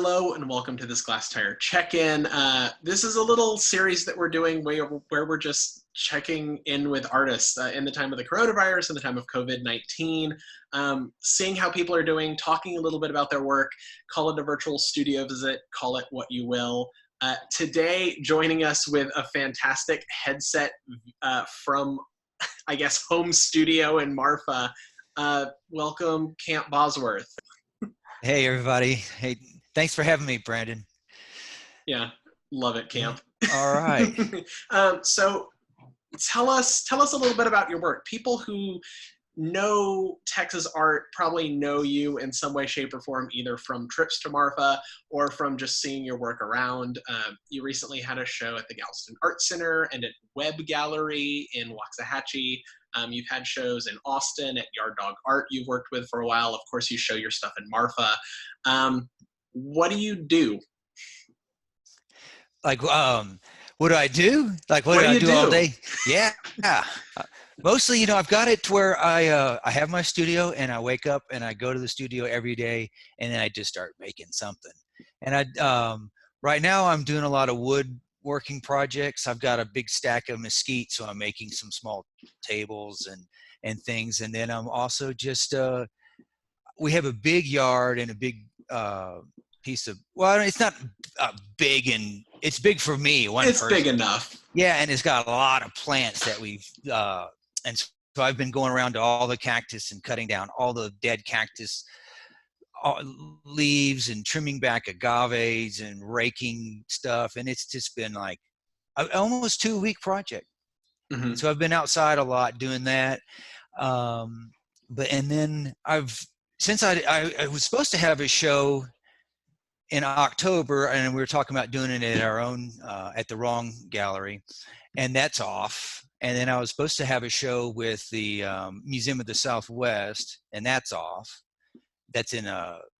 Hello and welcome to this Glass Tire check-in. This is a little series that we're doing where we're just checking in with artists in the time of the coronavirus, in the time of COVID-19, seeing how people are doing, talking a little bit about their work. Call it a virtual studio visit, call it what you will. Today, joining us with a fantastic headset from, I guess, home studio in Marfa. Welcome, Camp Bosworth. Hey, everybody. Hey, thanks for having me, Brandon. Yeah, love it, Camp. All right. So tell us a little bit about your work. People who know Texas art probably know you in some way, shape, or form, either from trips to Marfa or from just seeing your work around. You recently had a show at the Galveston Art Center and at Web Gallery in Waxahachie. You've had shows in Austin at Yard Dog Art you've worked with for a while. Of course, you show your stuff in Marfa. What do you do? Like, what do I do? Like, what What do do I you do all do? day? Yeah. Mostly, I've got it to where I have my studio and I wake up and I go to the studio every day and then I just start making something. And right now I'm doing a lot of woodworking projects. I've got a big stack of mesquite, so I'm making some small tables and things. And then I'm also just we have a big yard and a big piece of, well, it's not big, and it's big for me, one It's person. big enough. Yeah, and it's got a lot of plants that we've and so I've been going around to all the cactus and cutting down all the dead cactus leaves and trimming back agaves and raking stuff, and it's just been like almost 2-week project. Mm-hmm. So I've been outside a lot doing that, and then since I was supposed to have a show in October, and we were talking about doing it at our own at the wrong gallery, and that's off. And then I was supposed to have a show with the Museum of the Southwest, and that's off. That's in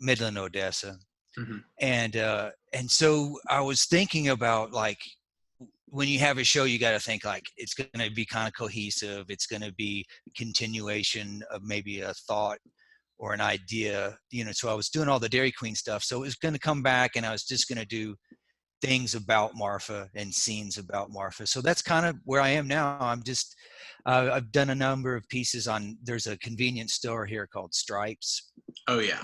Midland, Odessa. Mm-hmm. And so I was thinking about, like, when you have a show, you got to think like it's going to be kind of cohesive. It's going to be continuation of maybe a thought or an idea, so I was doing all the Dairy Queen stuff. So it was going to come back and I was just going to do things about Marfa and scenes about Marfa. So that's kind of where I am now. I'm just, I've done a number of pieces there's a convenience store here called Stripes. Oh yeah.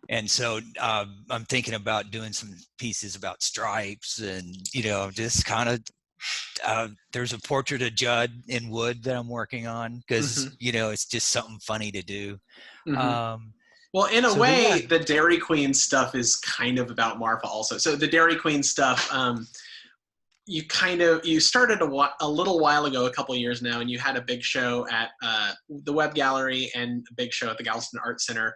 And so I'm thinking about doing some pieces about stripes and, just kind of, there's a portrait of Judd in wood that I'm working on because, Mm-hmm. it's just something funny to do. Mm-hmm. Well, in a way, the Dairy Queen stuff is kind of about Marfa also. So the Dairy Queen stuff, you started a little while ago, a couple of years now, and you had a big show at the Web Gallery and a big show at the Galveston Art Center.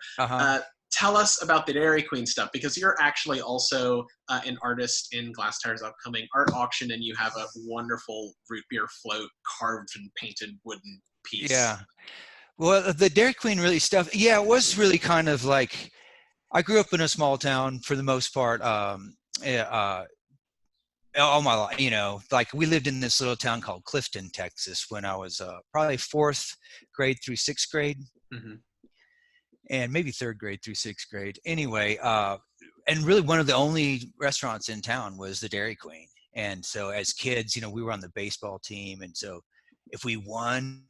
Tell us about the Dairy Queen stuff, because you're actually also an artist in Glass Tire's upcoming art auction, and you have a wonderful root beer float carved and painted wooden piece. Yeah. Well, the Dairy Queen stuff, yeah, it was really kind of like, I grew up in a small town for the most part, all my life, like we lived in this little town called Clifton, Texas, when I was probably 4th grade through 6th grade, and maybe 3rd grade through 6th grade. Anyway, and really one of the only restaurants in town was the Dairy Queen. And so as kids, we were on the baseball team, and so if we won,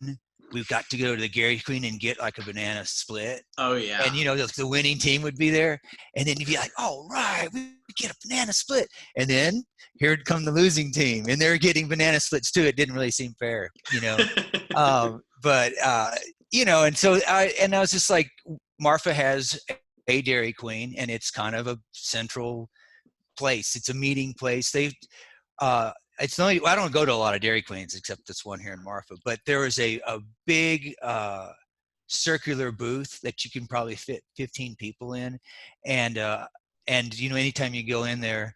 we've got to go to the Dairy Queen and get like a banana split. Oh yeah. And the winning team would be there, and then you'd be like, "All right, we get a banana split." And then here would come the losing team, and they're getting banana splits too. It didn't really seem fair, but and so I was just like, Marfa has a Dairy Queen, and it's kind of a central place. It's a meeting place. It's not, I don't go to a lot of Dairy Queens except this one here in Marfa, but there is a big circular booth that you can probably fit 15 people in, and anytime you go in there,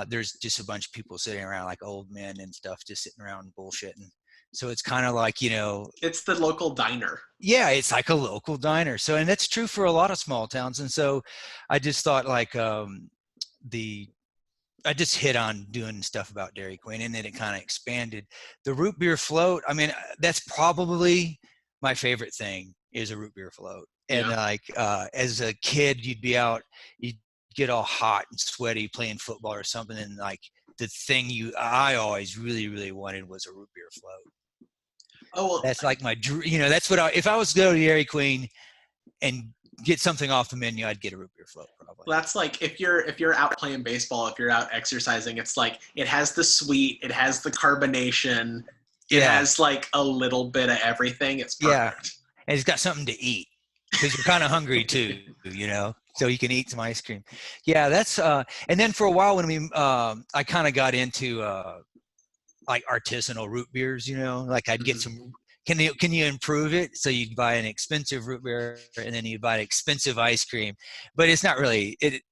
there's just a bunch of people sitting around, like old men and stuff, just sitting around bullshitting. So it's kind of like, it's the local diner. Yeah, it's like a local diner. So, and that's true for a lot of small towns. And so I just thought, like, I just hit on doing stuff about Dairy Queen, and then it kind of expanded. The root beer float, I mean, that's probably my favorite thing, is a root beer float. And as a kid, you'd get all hot and sweaty playing football or something, and like the thing I always really, really wanted was a root beer float. Oh, well, That's like my, that's what if I was to go to Dairy Queen and get something off the menu, I'd get a root beer float probably. that's like if you're out playing baseball, if you're out exercising, it's like it has the sweet, it has the carbonation, it has like a little bit of everything. It's perfect. Yeah, and it's got something to eat because you're kind of hungry too, so you can eat some ice cream. Yeah, that's and then for a while when I kind of got into like artisanal root beers, like I'd get some. Can you improve it? So you'd buy an expensive root beer and then you'd buy expensive ice cream, but it's not really it.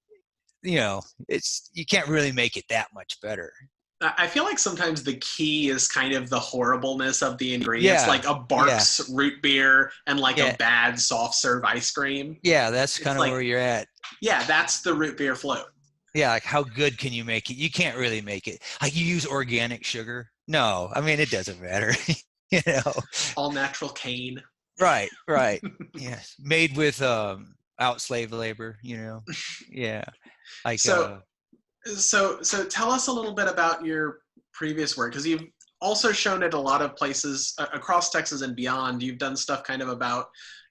It's you can't really make it that much better. I feel like sometimes the key is kind of the horribleness of the ingredients, like a Barks root beer and like a bad soft serve ice cream. Yeah, that's kind of like, where you're at. Yeah, that's the root beer float. Yeah, like how good can you make it? You can't really make it. Like you use organic sugar? No, I mean it doesn't matter. All natural cane. Right. Yeah, made with out slave labor. Yeah. Like so tell us a little bit about your previous work, because you've also shown it a lot of places across Texas and beyond. You've done stuff kind of about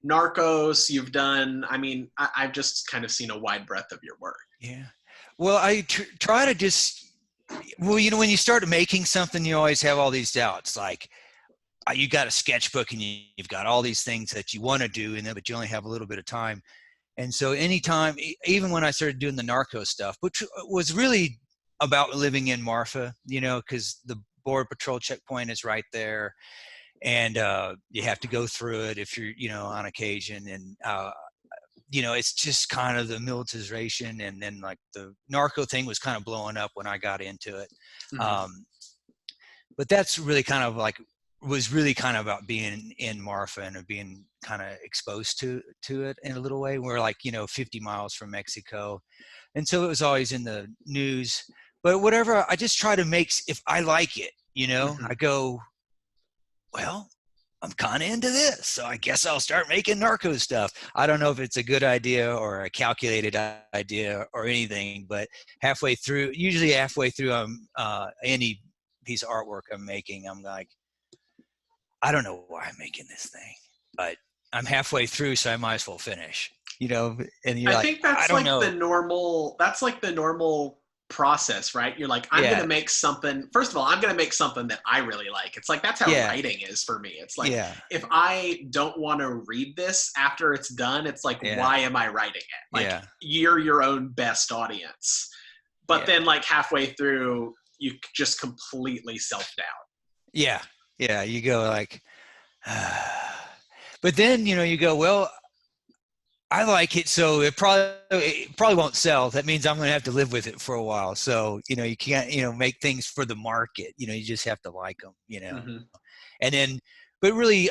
Narcos. You've done, I've just kind of seen a wide breadth of your work. Yeah. Well, I try to just, when you start making something, you always have all these doubts. Like you got a sketchbook and you've got all these things that you want to do, but you only have a little bit of time. And so anytime, even when I started doing the narco stuff, which was really about living in Marfa, because the Border Patrol checkpoint is right there. And you have to go through it if you're, on occasion. And, it's just kind of the militarization. And then like the narco thing was kind of blowing up when I got into it. Mm-hmm. But that's really kind of like, was really kind of about being in Marfa and being kind of exposed to it in a little way. We're like, 50 miles from Mexico. And so it was always in the news, but whatever, I just try to make, if I like it, mm-hmm. I go, well, I'm kind of into this, so I guess I'll start making narco stuff. I don't know if it's a good idea or a calculated idea or anything, but usually halfway through any piece of artwork I'm making, I'm like, I don't know why I'm making this thing, but I'm halfway through, so I might as well finish, and you're I think that's like the normal process, right? You're like, I'm going to make something. First of all, I'm going to make something that I really like. It's like, that's how writing is for me. It's like, if I don't want to read this after it's done, it's like, why am I writing it? Like you're your own best audience. But then like halfway through, you just completely self-doubt. Yeah. Yeah, you go like, but then, you go, well, I like it, so it probably won't sell. That means I'm going to have to live with it for a while. So, you can't, make things for the market. You just have to like them, mm-hmm. And then, but really,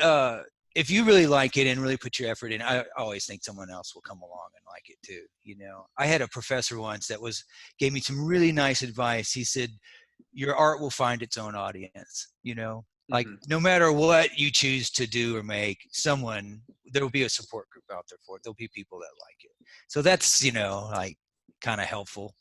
if you really like it and really put your effort in, I always think someone else will come along and like it too. I had a professor once that gave me some really nice advice. He said, your art will find its own audience, like mm-hmm. no matter what you choose to do or make, there will be a support group out there for it. There'll be people that like it. So that's, like kind of helpful.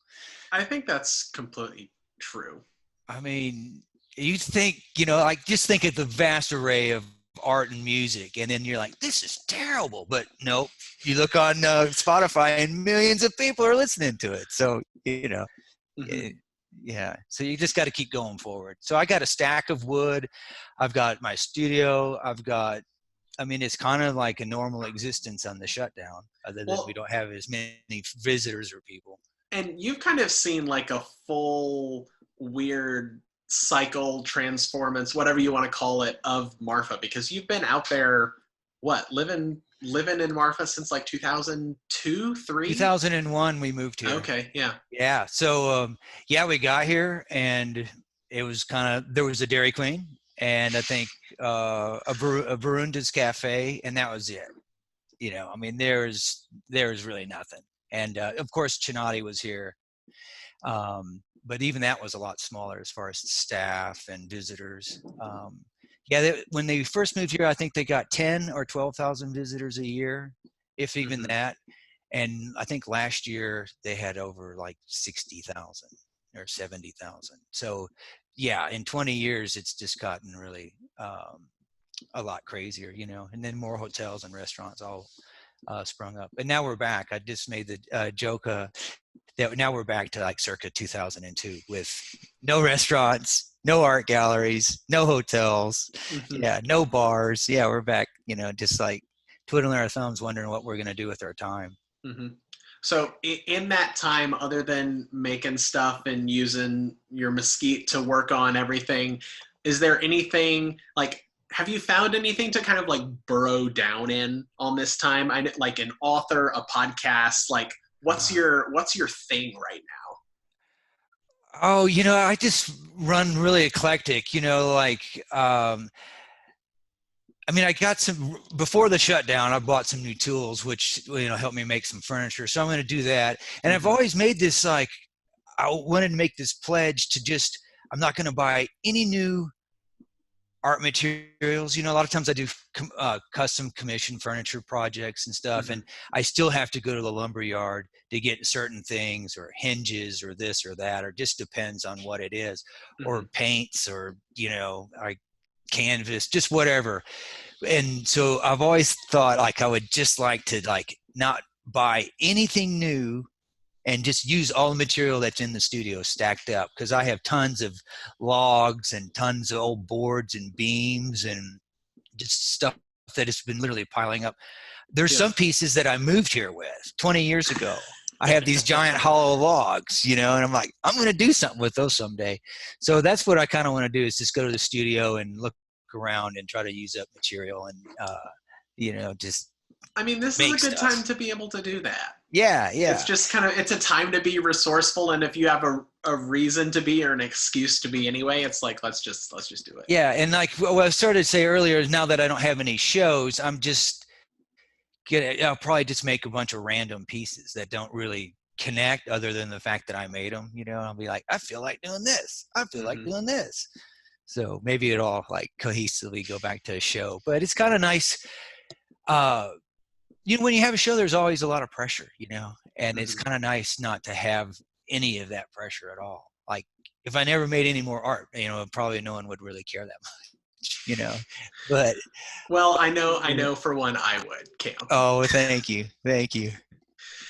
I think that's completely true. I mean, you think, like just think of the vast array of art and music, and then you're like, this is terrible. But no, you look on Spotify and millions of people are listening to it. So, mm-hmm. Yeah. So you just got to keep going forward. So I got a stack of wood. I've got my studio. It's kind of like a normal existence on the shutdown, other than we don't have as many visitors or people. And you've kind of seen like a full weird cycle, transformance, whatever you want to call it, of Marfa, because you've been out there, living in Marfa since like 2002, 3? 2001 we moved here. Okay, yeah. Yeah, so we got here and it was there was a Dairy Queen and I think a Burunda's Cafe, and that was it. There's really nothing. And of course Chinati was here, but even that was a lot smaller as far as staff and visitors. When they first moved here, I think they got 10 or 12,000 visitors a year, if even mm-hmm. that. And I think last year they had over like 60,000 or 70,000. So yeah, in 20 years, it's just gotten really a lot crazier, you know, and then more hotels and restaurants all sprung up. And now we're back. I just made the joke that now we're back to like circa 2002 with no restaurants, no art galleries, no hotels, Mm-hmm. yeah, no bars. Yeah, we're back, you know, just like twiddling our thumbs, wondering what we're going to do with our time. Mm-hmm. So in that time, other than making stuff and using your Mesquite to work on everything, is there anything like, have you found anything to kind of like burrow down in on this time? Like an author, a podcast, like what's your thing right Oh, you know, I just run really eclectic, you know, like, I mean, I got some before the shutdown. I bought some new tools, which you know helped me make some furniture. So I'm going to do that. And now? I've Mm-hmm. always made this like I wanted to make this pledge to just I'm not going to buy any new art materials. You know, a lot of times I do custom commission furniture projects and stuff, Mm-hmm. and I still have to go to the lumber yard to get certain things or hinges or this or that, or just depends on what it is, Mm-hmm. or paints or you know, I canvas, just whatever. And so I've always thought like I would just like to like not buy anything new and just use all the material that's in the studio stacked up because I have tons of logs and tons of old boards and beams and just stuff that has been literally piling up. There's Yeah. some pieces that I moved here with 20 years ago. I have these giant hollow logs, you know, and I'm like, I'm going to do something with those someday. So that's what I kind of want to do is just go to the studio and look around and try to use up material and, you know, just I mean, this is a make good time stuff. to be able to do that. Yeah, It's yeah. just kind of, it's a time to be resourceful, and if you have a reason to be or an excuse to be anyway, it's like let's just do it. Yeah, and like what I started to say earlier is now that I don't have any shows, I'm just I'll probably just make a bunch of random pieces that don't really connect other than the fact that I made them, you know, I'll be like, I feel like doing this. I feel like Mm-hmm. doing this. So maybe it'll all like cohesively go back to a show, but it's kind of nice. Uh, you know, when you have a show, there's always a lot of pressure, you know, and it's Mm-hmm. kind of nice not to have any of that pressure at all. Like if I never made any more art, you know, probably no one would really care that much, you know, but Well, I you know, know for one I would, Camp. oh, thank you. Thank you.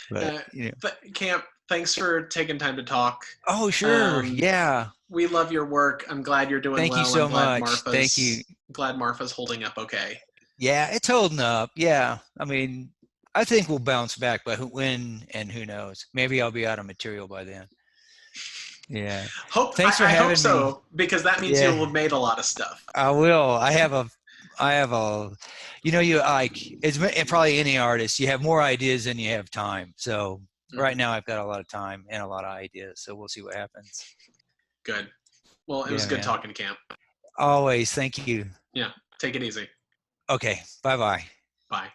But, Uh, you know, Camp, thanks for taking time to talk. oh, sure. Um, Yeah. we love your work. I'm glad you're doing Thank you well. I'm so much. Thank you. glad Marfa's holding up okay. Yeah, it's holding up. Yeah. I mean, I think we'll bounce back, but when and who knows? Maybe I'll be out of material by then. Yeah. Thanks for I hope having me. so, because that means Yeah, you'll have made a lot of stuff. I will. I have a, you know, you like, it's probably any artist, you have more ideas than you have time. So right Mm-hmm. now I've got a lot of time and a lot of ideas. So we'll see what happens. Good. Well, it was Yeah, good man. talking, Camp. Always. Thank you. Yeah. Take it easy. Okay. Bye bye. Bye.